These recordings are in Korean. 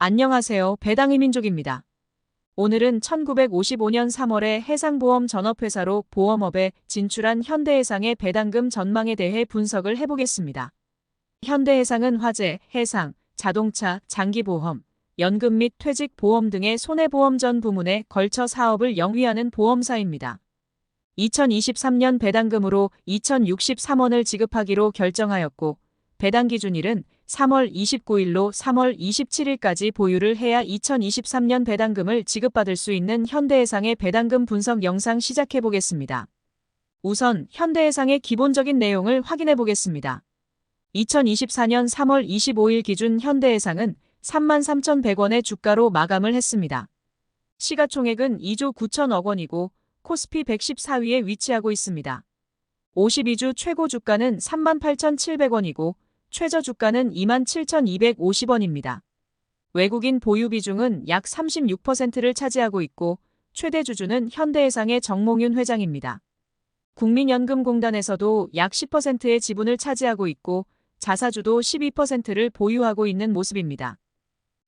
안녕하세요. 배당의 민족입니다. 오늘은 1955년 3월에 해상보험 전업회사로 보험업에 진출한 현대해상의 배당금 전망에 대해 분석을 해보겠습니다. 현대해상은 화재, 해상, 자동차, 장기보험, 연금 및 퇴직보험 등의 손해보험 전 부문에 걸쳐 사업을 영위하는 보험사입니다. 2023년 배당금으로 2,063원을 지급하기로 결정하였고, 배당 기준일은 3월 29일로 3월 27일까지 보유를 해야 2023년 배당금을 지급받을 수 있는 현대해상의 배당금 분석 영상 시작해 보겠습니다. 우선 현대해상의 기본적인 내용을 확인해 보겠습니다. 2024년 3월 25일 기준 현대해상은 33,100원의 주가로 마감을 했습니다. 시가총액은 2조 9천억 원이고 코스피 114위에 위치하고 있습니다. 52주 최고 주가는 38,700원이고 최저 주가는 27,250원입니다. 외국인 보유 비중은 약 36%를 차지하고 있고 최대 주주는 현대해상의 정몽윤 회장입니다. 국민연금공단에서도 약 10%의 지분을 차지하고 있고 자사주도 12%를 보유하고 있는 모습입니다.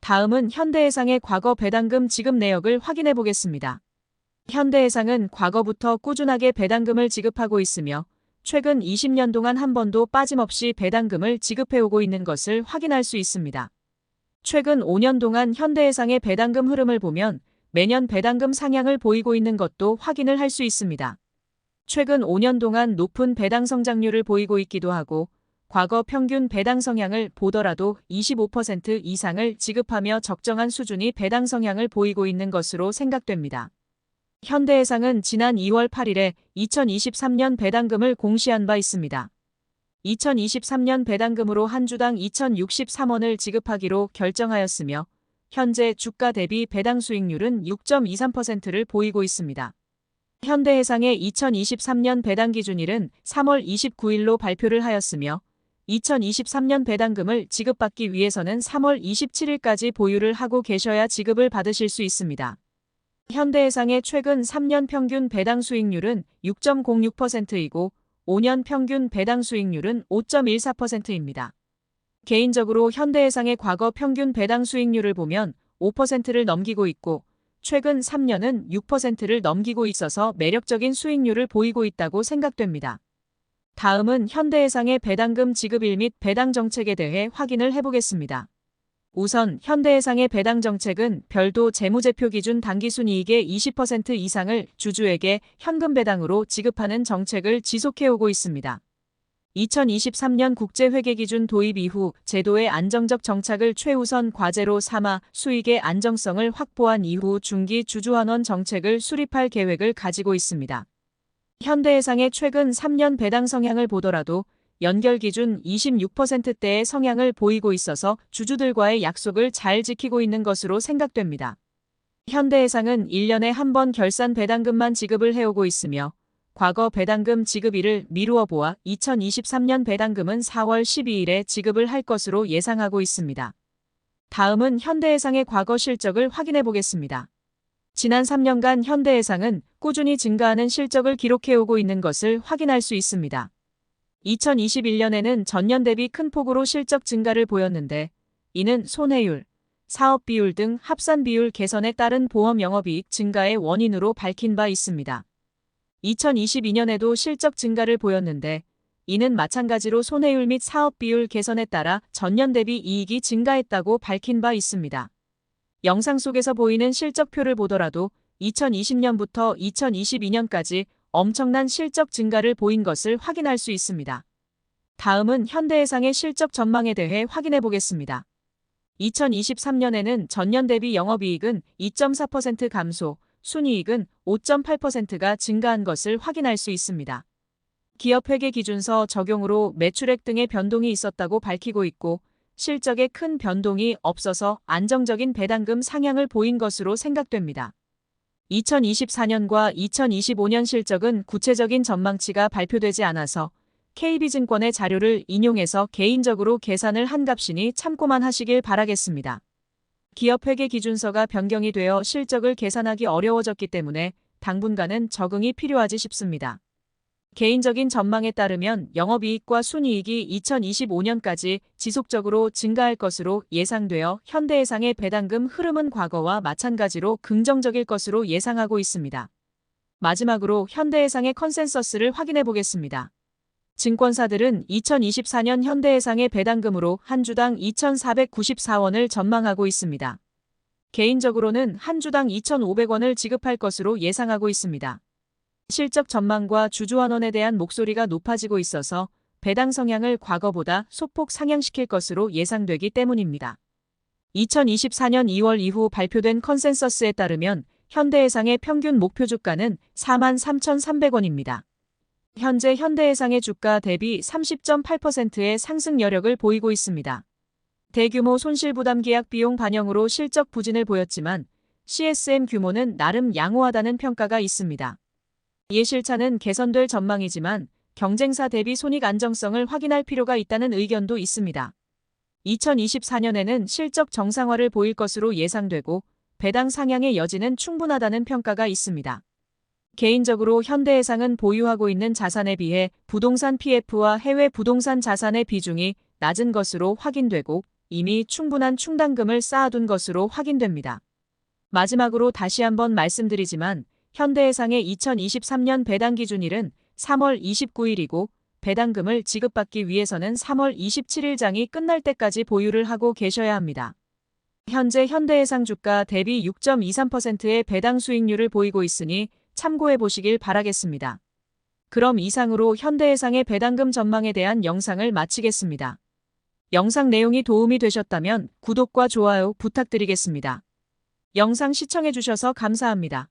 다음은 현대해상의 과거 배당금 지급 내역을 확인해 보겠습니다. 현대해상은 과거부터 꾸준하게 배당금을 지급하고 있으며 최근 20년 동안 한 번도 빠짐없이 배당금을 지급해오고 있는 것을 확인할 수 있습니다. 최근 5년 동안 현대해상의 배당금 흐름을 보면 매년 배당금 상향을 보이고 있는 것도 확인을 할 수 있습니다. 최근 5년 동안 높은 배당 성장률을 보이고 있기도 하고 과거 평균 배당 성향을 보더라도 25% 이상을 지급하며 적정한 수준의 배당 성향을 보이고 있는 것으로 생각됩니다. 현대해상은 지난 2월 8일에 2023년 배당금을 공시한 바 있습니다. 2023년 배당금으로 한 주당 2,063원을 지급하기로 결정하였으며 현재 주가 대비 배당 수익률은 6.23%를 보이고 있습니다. 현대해상의 2023년 배당 기준일은 3월 29일로 발표를 하였으며 2023년 배당금을 지급받기 위해서는 3월 27일까지 보유를 하고 계셔야 지급을 받으실 수 있습니다. 현대해상의 최근 3년 평균 배당 수익률은 6.06%이고 5년 평균 배당 수익률은 5.14%입니다. 개인적으로 현대해상의 과거 평균 배당 수익률을 보면 5%를 넘기고 있고 최근 3년은 6%를 넘기고 있어서 매력적인 수익률을 보이고 있다고 생각됩니다. 다음은 현대해상의 배당금 지급일 및 배당 정책에 대해 확인을 해보겠습니다. 우선 현대해상의 배당 정책은 별도 재무제표 기준 당기순이익의 20% 이상을 주주에게 현금 배당으로 지급하는 정책을 지속해오고 있습니다. 2023년 국제회계 기준 도입 이후 제도의 안정적 정착을 최우선 과제로 삼아 수익의 안정성을 확보한 이후 중기 주주환원 정책을 수립할 계획을 가지고 있습니다. 현대해상의 최근 3년 배당 성향을 보더라도 연결 기준 26%대의 성향을 보이고 있어서 주주들과의 약속을 잘 지키고 있는 것으로 생각됩니다. 현대해상은 1년에 한 번 결산 배당금만 지급을 해오고 있으며 과거 배당금 지급일을 미루어 보아 2023년 배당금은 4월 12일에 지급을 할 것으로 예상하고 있습니다. 다음은 현대해상의 과거 실적을 확인해 보겠습니다. 지난 3년간 현대해상은 꾸준히 증가하는 실적을 기록해오고 있는 것을 확인할 수 있습니다. 2021년에는 전년 대비 큰 폭으로 실적 증가를 보였는데 이는 손해율, 사업 비율 등 합산 비율 개선에 따른 보험 영업이익 증가의 원인으로 밝힌 바 있습니다. 2022년에도 실적 증가를 보였는데 이는 마찬가지로 손해율 및 사업 비율 개선에 따라 전년 대비 이익이 증가했다고 밝힌 바 있습니다. 영상 속에서 보이는 실적표를 보더라도 2020년부터 2022년까지 엄청난 실적 증가를 보인 것을 확인할 수 있습니다. 다음은 현대해상의 실적 전망에 대해 확인해 보겠습니다. 2023년에는 전년 대비 영업이익은 2.4% 감소, 순이익은 5.8%가 증가한 것을 확인할 수 있습니다. 기업회계 기준서 적용으로 매출액 등의 변동이 있었다고 밝히고 있고 실적에 큰 변동이 없어서 안정적인 배당금 상향을 보인 것으로 생각됩니다. 2024년과 2025년 실적은 구체적인 전망치가 발표되지 않아서 KB증권의 자료를 인용해서 개인적으로 계산을 한 값이니 참고만 하시길 바라겠습니다. 기업회계 기준서가 변경이 되어 실적을 계산하기 어려워졌기 때문에 당분간은 적응이 필요하지 싶습니다. 개인적인 전망에 따르면 영업이익과 순이익이 2025년까지 지속적으로 증가할 것으로 예상되어 현대해상의 배당금 흐름은 과거와 마찬가지로 긍정적일 것으로 예상하고 있습니다. 마지막으로 현대해상의 컨센서스를 확인해 보겠습니다. 증권사들은 2024년 현대해상의 배당금으로 한 주당 2,494원을 전망하고 있습니다. 개인적으로는 한 주당 2,500원을 지급할 것으로 예상하고 있습니다. 실적 전망과 주주환원에 대한 목소리가 높아지고 있어서 배당 성향을 과거보다 소폭 상향시킬 것으로 예상되기 때문입니다. 2024년 2월 이후 발표된 컨센서스에 따르면 현대해상의 평균 목표 주가는 43,300원입니다. 현재 현대해상의 주가 대비 30.8%의 상승 여력을 보이고 있습니다. 대규모 손실부담 계약 비용 반영으로 실적 부진을 보였지만 CSM 규모는 나름 양호하다는 평가가 있습니다. 예실차는 개선될 전망이지만 경쟁사 대비 손익 안정성을 확인할 필요가 있다는 의견도 있습니다. 2024년에는 실적 정상화를 보일 것으로 예상되고 배당 상향의 여지는 충분하다는 평가가 있습니다. 개인적으로 현대해상은 보유하고 있는 자산에 비해 부동산 PF와 해외 부동산 자산의 비중이 낮은 것으로 확인되고 이미 충분한 충당금을 쌓아둔 것으로 확인됩니다. 마지막으로 다시 한번 말씀드리지만 현대해상의 2023년 배당 기준일은 3월 29일이고 배당금을 지급받기 위해서는 3월 27일장이 끝날 때까지 보유를 하고 계셔야 합니다. 현재 현대해상 주가 대비 6.23%의 배당 수익률을 보이고 있으니 참고해 보시길 바라겠습니다. 그럼 이상으로 현대해상의 배당금 전망에 대한 영상을 마치겠습니다. 영상 내용이 도움이 되셨다면 구독과 좋아요 부탁드리겠습니다. 영상 시청해 주셔서 감사합니다.